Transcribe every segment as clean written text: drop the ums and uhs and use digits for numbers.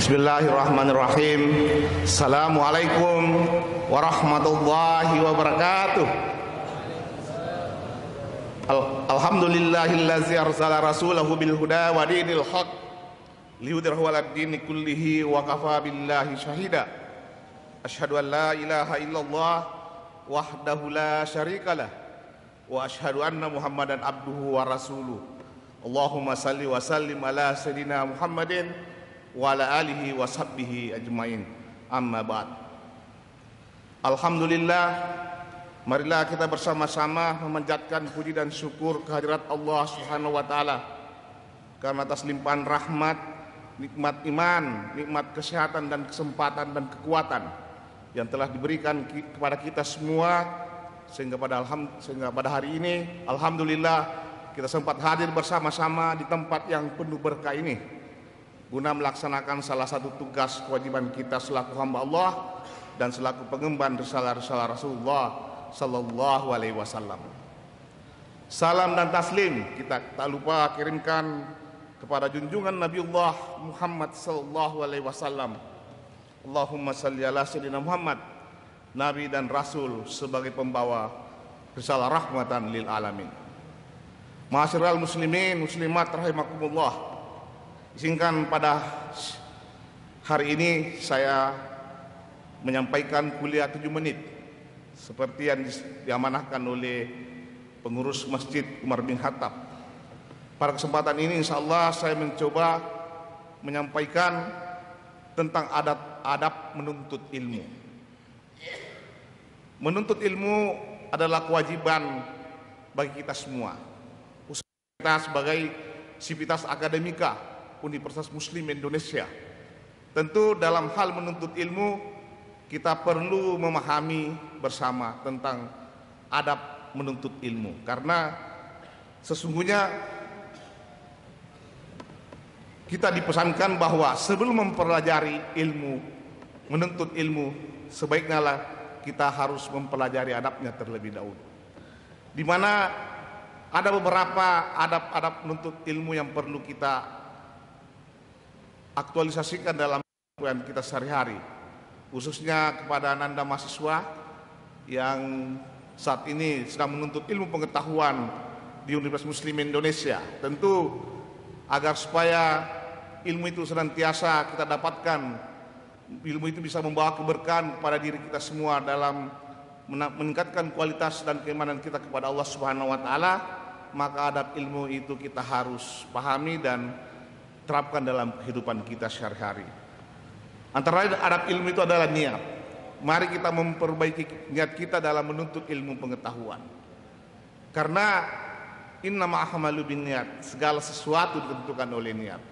Bismillahirrahmanirrahim. Assalamualaikum warahmatullahi wabarakatuh. Alhamdulillahillazi arsala rasulahu bil huda wa dinil haq liyudhhirahu 'alad dini kullihi wa kafa billahi syahida. Asyhadu an la ilaha illallah wahdahu la syarikalah wa asyhadu anna Muhammadan abduhu wa rasuluh. Allahumma salli wa sallim ala sayyidina Muhammadin wa ala alihi wa sahbihi ajmain. Amma ba'd. Alhamdulillah, marilah kita bersama-sama memanjatkan puji dan syukur kehadirat Allah Subhanahu wa taala karena atas limpahan rahmat, nikmat iman, nikmat kesehatan dan kesempatan dan kekuatan yang telah diberikan kepada kita semua sehingga pada hari ini alhamdulillah kita sempat hadir bersama-sama di tempat yang penuh berkah ini guna melaksanakan salah satu tugas kewajiban kita selaku hamba Allah dan selaku pengemban risalah-risalah Rasulullah sallallahu alaihi wasallam. Salam dan taslim kita tak lupa kirimkan kepada junjungan Nabiullah Muhammad sallallahu alaihi wasallam. Allahumma salli ala sayyidina Muhammad, nabi dan rasul sebagai pembawa risalah rahmatan lil alamin. Ma'asyiral muslimin muslimat rahimakumullah. Izinkan pada hari ini saya menyampaikan kuliah 7 menit seperti yang diamanahkan oleh pengurus Masjid Umar bin Khattab. Pada kesempatan ini insyaallah saya mencoba menyampaikan tentang adab menuntut ilmu. Menuntut ilmu adalah kewajiban bagi kita semua. Kita sebagai sivitas akademika Universitas Muslim Indonesia, tentu dalam hal menuntut ilmu kita perlu memahami bersama tentang adab menuntut ilmu, karena sesungguhnya kita dipesankan bahwa sebelum mempelajari ilmu, menuntut ilmu, sebaiknya lah kita harus mempelajari adabnya terlebih dahulu, di mana ada beberapa adab-adab menuntut ilmu yang perlu kita aktualisasikan dalam kehidupan kita sehari-hari, khususnya kepada Anda mahasiswa yang saat ini sedang menuntut ilmu pengetahuan di Universitas Muslim Indonesia. Tentu agar supaya ilmu itu senantiasa kita dapatkan, ilmu itu bisa membawa keberkahan kepada diri kita semua dalam meningkatkan kualitas dan keimanan kita kepada Allah Subhanahu wa taala, maka adab ilmu itu kita harus pahami dan terapkan dalam kehidupan kita sehari-hari. Antara lain adab ilmu itu adalah niat. Mari kita memperbaiki niat kita dalam menuntut ilmu pengetahuan. Karena innama a'malu binniyat, segala sesuatu ditentukan oleh niat.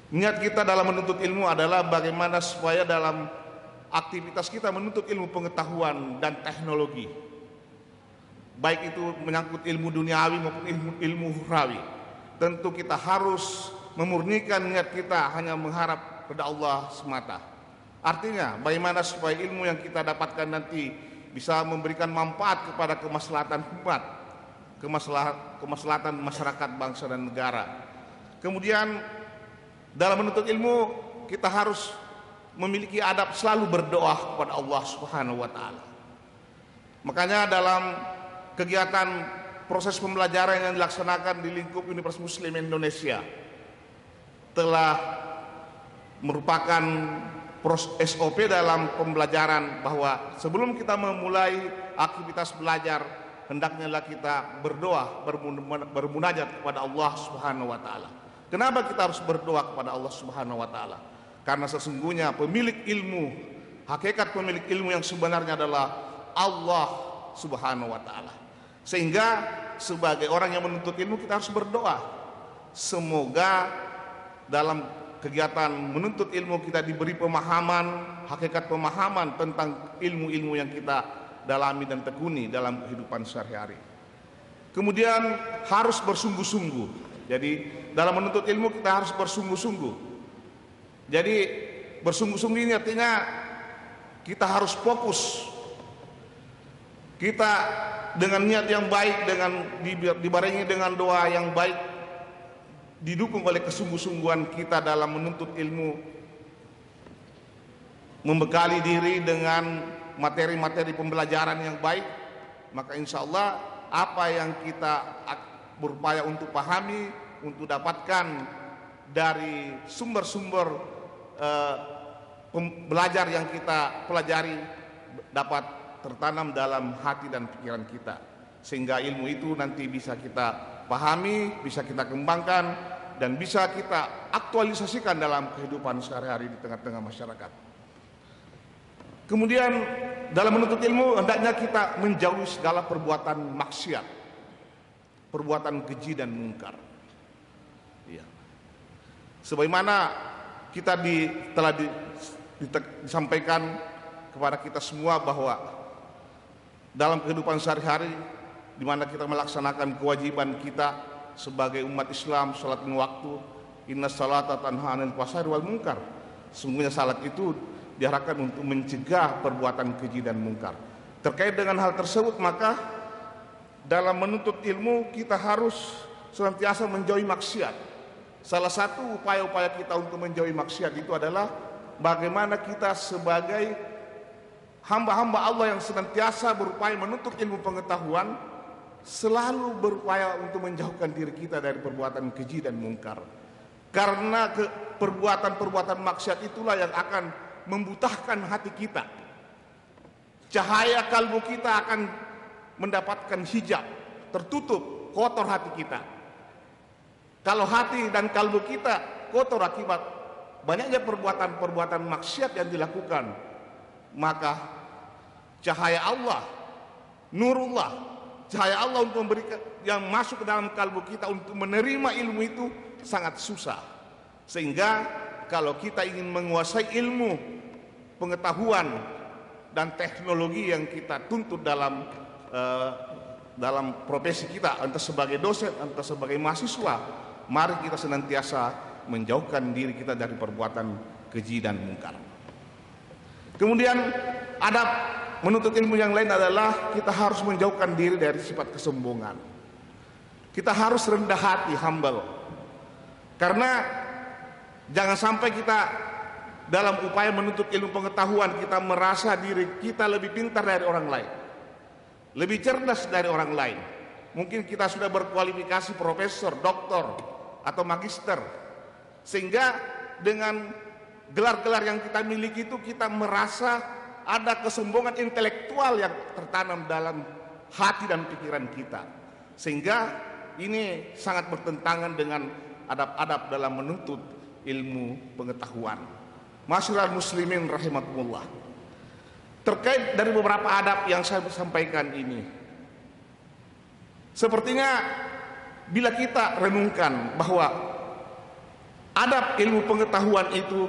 Niat kita dalam menuntut ilmu adalah bagaimana supaya dalam aktivitas kita menuntut ilmu pengetahuan dan teknologi, baik itu menyangkut ilmu duniawi maupun ilmu ukhrawi, tentu kita harus memurnikan niat kita hanya mengharap kepada Allah semata. Artinya bagaimana supaya ilmu yang kita dapatkan nanti bisa memberikan manfaat kepada kemaslahatan umat, kemaslahatan masyarakat, bangsa dan negara. Kemudian dalam menuntut ilmu kita harus memiliki adab selalu berdoa kepada Allah Subhanahu wa taala. Makanya dalam kegiatan proses pembelajaran yang dilaksanakan di lingkup Universitas Muslim Indonesia telah merupakan SOP dalam pembelajaran bahwa sebelum kita memulai aktivitas belajar hendaknya kita berdoa, bermunajat kepada Allah Subhanahu wa taala. Kenapa kita harus berdoa kepada Allah Subhanahu wa taala? Karena sesungguhnya pemilik ilmu, hakikat pemilik ilmu yang sebenarnya adalah Allah Subhanahu wa taala. Sehingga sebagai orang yang menuntut ilmu kita harus berdoa, semoga dalam kegiatan menuntut ilmu kita diberi pemahaman, hakikat pemahaman tentang ilmu-ilmu yang kita dalami dan tekuni dalam kehidupan sehari-hari. Kemudian harus bersungguh-sungguh. Jadi dalam menuntut ilmu kita harus bersungguh-sungguh. Jadi bersungguh-sungguh ini artinya kita harus fokus. Kita dengan niat yang baik, dengan dibarengi dengan doa yang baik, didukung oleh kesungguh-sungguhan kita dalam menuntut ilmu, membekali diri dengan materi-materi pembelajaran yang baik, maka insya Allah apa yang kita berupaya untuk pahami, untuk dapatkan dari sumber-sumber belajar yang kita pelajari dapat tertanam dalam hati dan pikiran kita, sehingga ilmu itu nanti bisa kita pahami, bisa kita kembangkan, dan bisa kita aktualisasikan dalam kehidupan sehari-hari di tengah-tengah masyarakat. Kemudian dalam menuntut ilmu hendaknya kita menjauhi segala perbuatan maksiat, perbuatan keji dan mungkar. Ya. Sebagaimana kita telah disampaikan kepada kita semua bahwa dalam kehidupan sehari-hari di mana kita melaksanakan kewajiban kita sebagai umat Islam, salat lima waktu, inna salata tanha 'anil fahsya'i wal munkar. Sesungguhnya salat itu diarahkan untuk mencegah perbuatan keji dan mungkar. Terkait dengan hal tersebut, maka dalam menuntut ilmu kita harus senantiasa menjauhi maksiat. Salah satu upaya-upaya kita untuk menjauhi maksiat itu adalah bagaimana kita sebagai hamba-hamba Allah yang senantiasa berupaya menuntut ilmu pengetahuan, selalu berupaya untuk menjauhkan diri kita dari perbuatan keji dan mungkar. Karena perbuatan-perbuatan maksiat itulah yang akan membutahkan hati kita. Cahaya kalbu kita akan mendapatkan hijab, tertutup, kotor hati kita. Kalau hati dan kalbu kita kotor akibat banyaknya perbuatan-perbuatan maksiat yang dilakukan, maka cahaya Allah, nurullah, cahaya Allah untuk memberikan yang masuk ke dalam kalbu kita untuk menerima ilmu itu sangat susah. Sehingga kalau kita ingin menguasai ilmu, pengetahuan dan teknologi yang kita tuntut dalam profesi kita, entah sebagai dosen, entah sebagai mahasiswa, mari kita senantiasa menjauhkan diri kita dari perbuatan keji dan mungkar. Kemudian adab menuntut ilmu yang lain adalah kita harus menjauhkan diri dari sifat kesombongan. Kita harus rendah hati, humble. Karena jangan sampai kita dalam upaya menuntut ilmu pengetahuan kita merasa diri kita lebih pintar dari orang lain, lebih cerdas dari orang lain. Mungkin kita sudah berkualifikasi profesor, doktor, atau magister, sehingga dengan gelar-gelar yang kita miliki itu kita merasa ada kesombongan intelektual yang tertanam dalam hati dan pikiran kita, sehingga ini sangat bertentangan dengan adab-adab dalam menuntut ilmu pengetahuan. Masyarakat muslimin rahimakumullah. Terkait dari beberapa adab yang saya sampaikan ini, sepertinya bila kita renungkan bahwa adab ilmu pengetahuan itu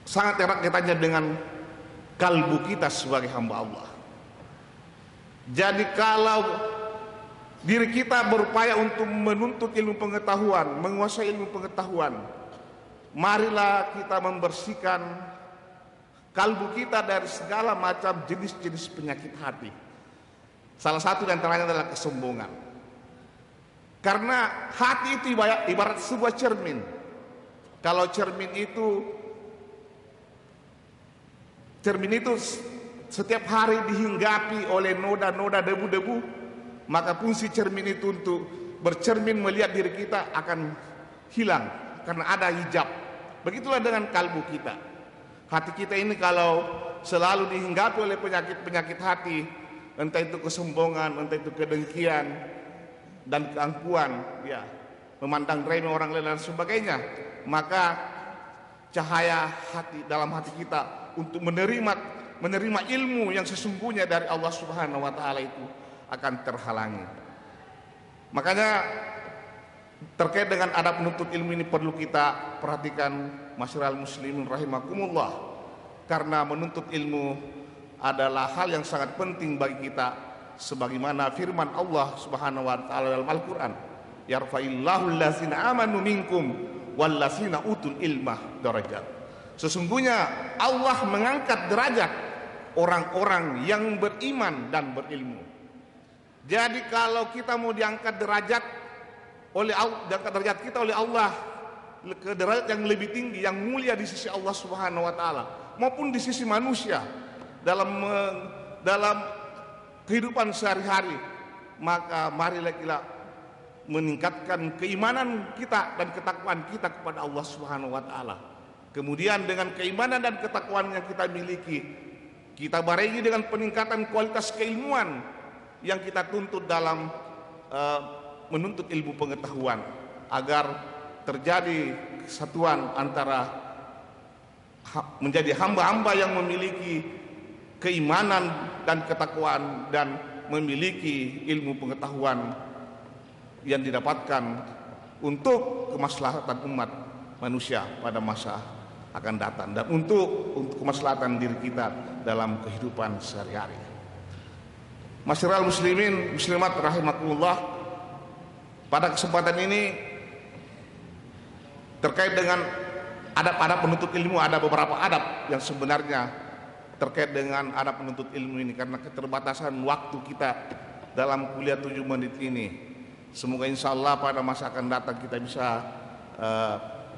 sangat erat kaitannya dengan kalbu kita sebagai hamba Allah. Jadi kalau diri kita berupaya untuk menuntut ilmu pengetahuan, menguasai ilmu pengetahuan, marilah kita membersihkan kalbu kita dari segala macam jenis-jenis penyakit hati. Salah satu di antaranya adalah kesombongan. Karena hati itu ibarat sebuah cermin. Kalau cermin itu setiap hari dihinggapi oleh noda-noda debu-debu, maka fungsi cermin itu untuk bercermin melihat diri kita akan hilang karena ada hijab. Begitulah dengan kalbu kita. Hati kita ini kalau selalu dihinggapi oleh penyakit-penyakit hati, entah itu kesombongan, entah itu kedengkian dan keangkuhan, ya, memandang remeh orang lain dan sebagainya, maka cahaya hati dalam hati kita untuk menerima ilmu yang sesungguhnya dari Allah Subhanahu wa taala itu akan terhalangi. Makanya terkait dengan adab menuntut ilmu ini perlu kita perhatikan, masyarakat muslimin rahimakumullah, karena menuntut ilmu adalah hal yang sangat penting bagi kita, sebagaimana firman Allah Subhanahu wa taala dalam Al-Qur'an, yarfa'illahu allazina amanu minkum wallazina utul ilmah darajat. Sesungguhnya Allah mengangkat derajat orang-orang yang beriman dan berilmu. Jadi kalau kita mau diangkat derajat kita oleh Allah, ke derajat yang lebih tinggi, yang mulia di sisi Allah Subhanahu wa taala maupun di sisi manusia dalam kehidupan sehari-hari. Maka marilah kita meningkatkan keimanan kita dan ketakwaan kita kepada Allah Subhanahu wa taala. Kemudian dengan keimanan dan ketakwaan yang kita miliki, kita barengi dengan peningkatan kualitas keilmuan yang kita tuntut dalam menuntut ilmu pengetahuan, agar terjadi kesatuan antara menjadi hamba-hamba yang memiliki keimanan dan ketakwaan dan memiliki ilmu pengetahuan yang didapatkan untuk kemaslahatan umat manusia pada masa akan datang dan untuk kemaslahatan diri kita dalam kehidupan sehari-hari. Masyiral muslimin muslimat rahimakumullah, pada kesempatan ini terkait dengan adab-adab penuntut ilmu, ada beberapa adab yang sebenarnya terkait dengan adab penuntut ilmu ini, karena keterbatasan waktu kita dalam kuliah 7 menit ini. Semoga insya Allah pada masa akan datang kita bisa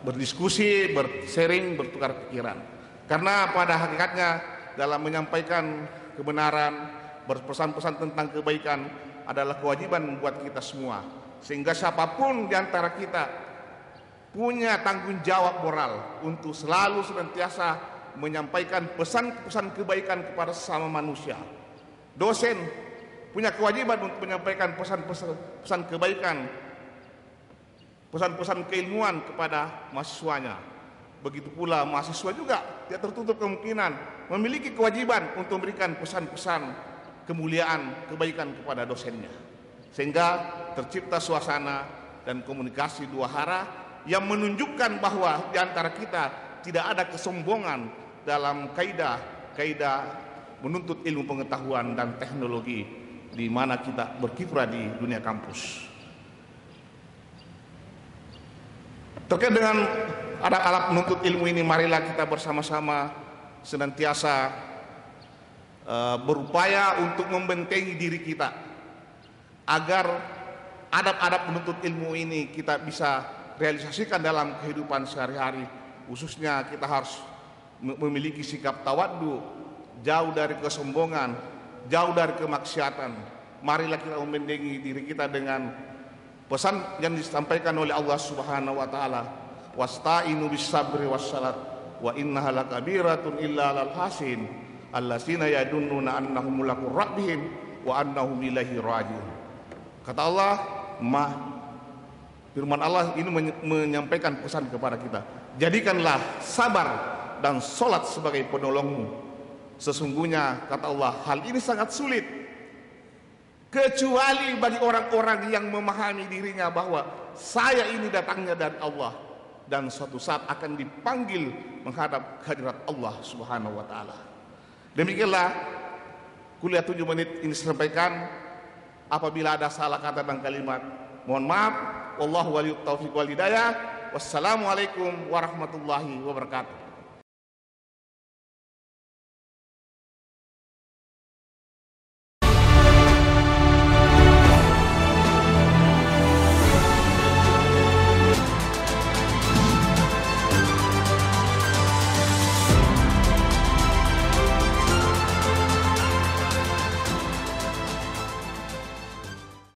berdiskusi, bersharing, bertukar pikiran. Karena pada hakikatnya dalam menyampaikan kebenaran, berpesan-pesan tentang kebaikan adalah kewajiban buat kita semua. Sehingga siapapun di antara kita punya tanggung jawab moral untuk selalu senantiasa menyampaikan pesan-pesan kebaikan kepada sesama manusia. Dosen punya kewajiban untuk menyampaikan pesan-pesan kebaikan, pesan-pesan keilmuan kepada mahasiswanya. Begitu pula mahasiswa juga tidak tertutup kemungkinan memiliki kewajiban untuk memberikan pesan-pesan kemuliaan, kebaikan kepada dosennya. Sehingga tercipta suasana dan komunikasi dua arah yang menunjukkan bahwa di antara kita tidak ada kesombongan dalam kaidah menuntut ilmu pengetahuan dan teknologi di mana kita berkiprah di dunia kampus. Terkait dengan alat-alat menuntut ilmu ini, marilah kita bersama-sama senantiasa berupaya untuk membentengi diri kita agar adab-adab menuntut ilmu ini kita bisa realisasikan dalam kehidupan sehari-hari. Khususnya kita harus memiliki sikap tawadhu, jauh dari kesombongan, jauh dari kemaksiatan. Marilah kita membentengi diri kita dengan pesan yang disampaikan oleh Allah Subhanahu wa taala, wasta'inu bis sabri was salat wa innaha lakabiratun illa lal hasin allazina yadunnuna annahum mulaqu rabbihim wa annahum ilaihi raji'un. Kata Allah, firman Allah ini menyampaikan pesan kepada kita, jadikanlah sabar dan sholat sebagai penolongmu. Sesungguhnya kata Allah, hal ini sangat sulit kecuali bagi orang-orang yang memahami dirinya bahwa saya ini datangnya dari Allah dan suatu saat akan dipanggil menghadap hadirat Allah Subhanahu wa taala. Demikianlah kuliah 7 menit ini disampaikan. Apabila ada salah kata dan kalimat, mohon maaf. Wallahu waliyut taufiq wal hidayah. Wassalamualaikum warahmatullahi wabarakatuh.